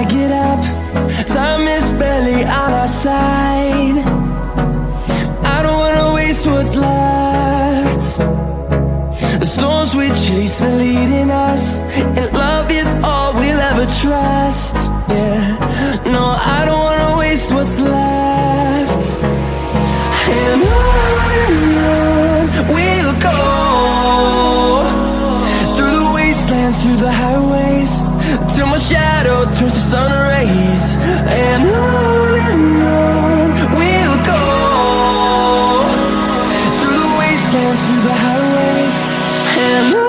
I get up, time is barely on our side. I don't wanna waste what's left. The storms we chase are leading us, and love is all we'll ever trust. Yeah, no, I don't wanna waste what's left. And on we'll go, through the wastelands, through the highways, till my shadow turns to sun rays. And on we'll go, through the wastelands, through the highways, and on.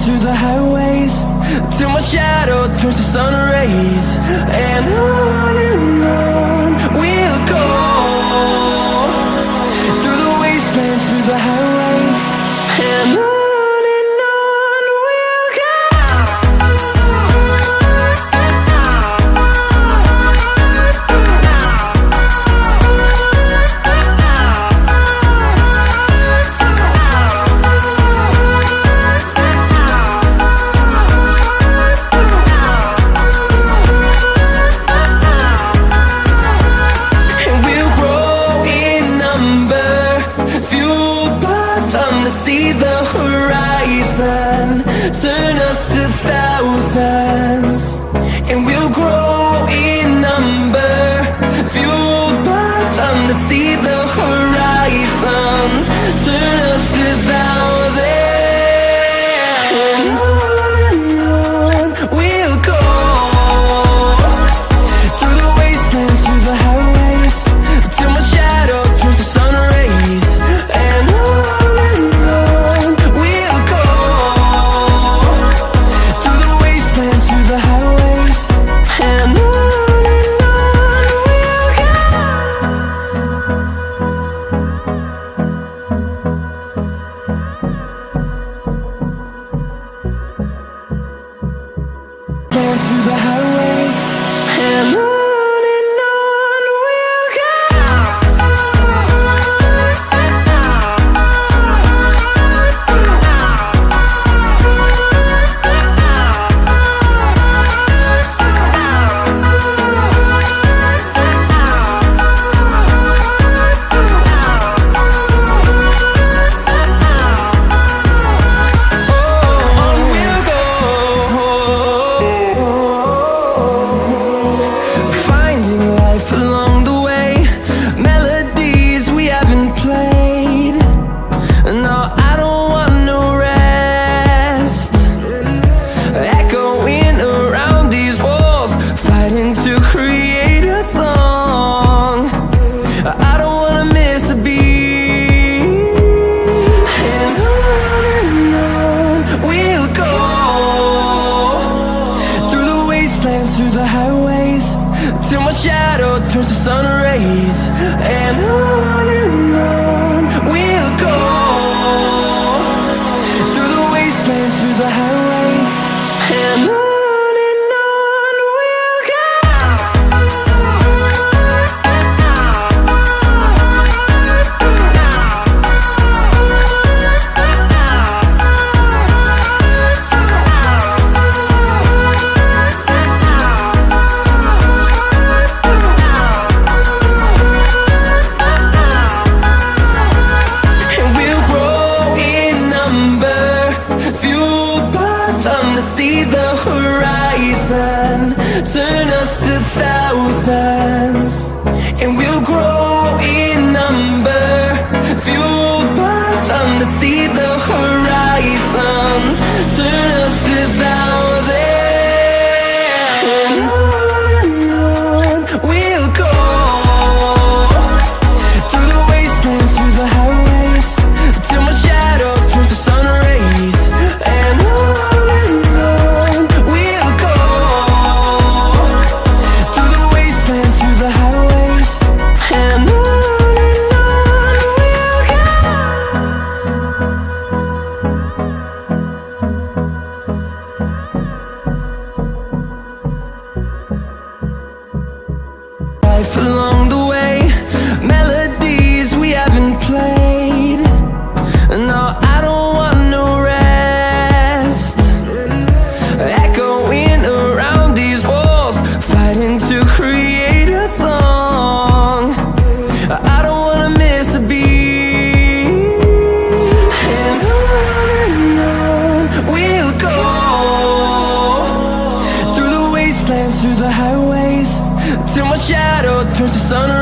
Through the highways, till my shadow turns to sun rays. And on we'll go, through the wastelands, through the highways, and on. See the horizon turn us to thousands, and we'll grow in number, fueled by them to see the horizon turn us to thousands. And on we'll go, through the wastelands, through the highways, till my shadow turns to sun rays. And on sun